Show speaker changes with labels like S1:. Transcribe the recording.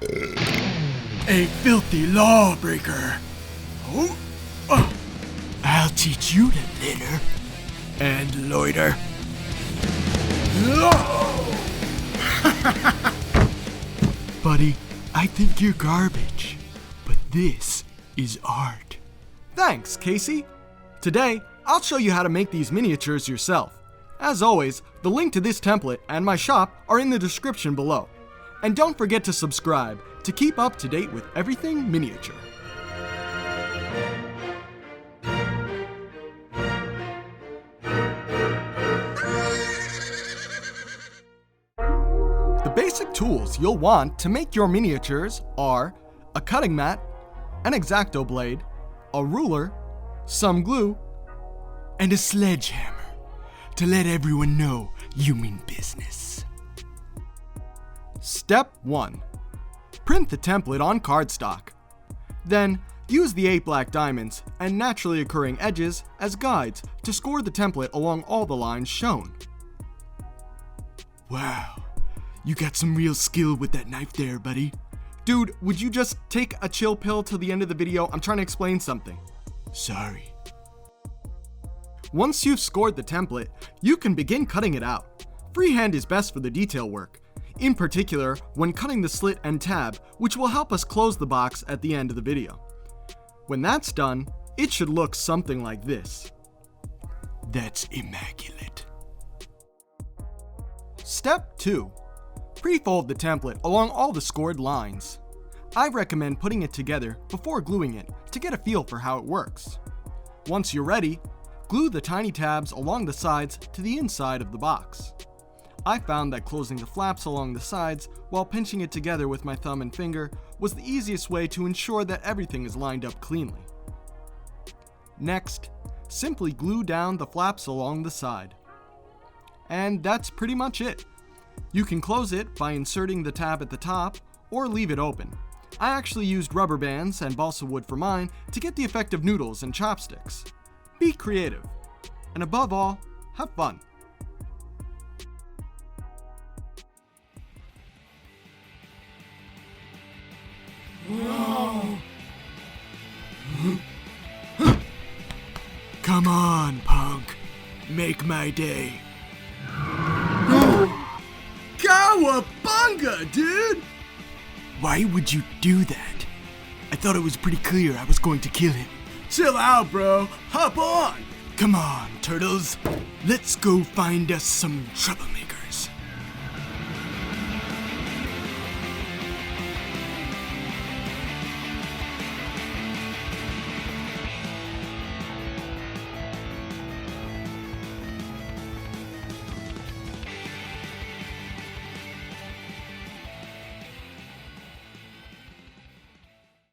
S1: A filthy lawbreaker. Oh. I'll teach you to litter and loiter. Buddy, I think you're garbage, but this is art.
S2: Thanks, Casey. Today, I'll show you how to make these miniatures yourself. As always, the link to this template and my shop are in the description below. And don't forget to subscribe to keep up to date with everything miniature. The basic tools you'll want to make your miniatures are a cutting mat, an X-Acto blade, a ruler, some glue, and a sledgehammer to let everyone know you mean business. Step 1. Print the template on cardstock. Then, use the 8 black diamonds and naturally occurring edges as guides to score the template along all the lines shown. Wow, you got some real skill with that knife there, buddy. Dude, would you just take a chill pill till the end of the video? I'm trying to explain something. Sorry. Once you've scored the template, you can begin cutting it out. Freehand is best for the detail work, in particular when cutting the slit and tab, which will help us close the box at the end of the video. When that's done, it should look something like this. That's immaculate. Step 2. Pre-fold the template along all the scored lines. I recommend putting it together before gluing it to get a feel for how it works. Once you're ready, glue the tiny tabs along the sides to the inside of the box. I found that closing the flaps along the sides while pinching it together with my thumb and finger was the easiest way to ensure that everything is lined up cleanly. Next, simply glue down the flaps along the side. And that's pretty much it. You can close it by inserting the tab at the top or leave it open. I actually used rubber bands and balsa wood for mine to get the effect of noodles and chopsticks. Be creative, and above all, have fun.
S1: Whoa. Come on, punk. Make my day.
S2: Cowabunga, dude!
S1: Why would you do that? I thought it was pretty clear I was going to kill him.
S2: Chill out, bro. Hop on!
S1: Come on, turtles. Let's go find us some troublemakers.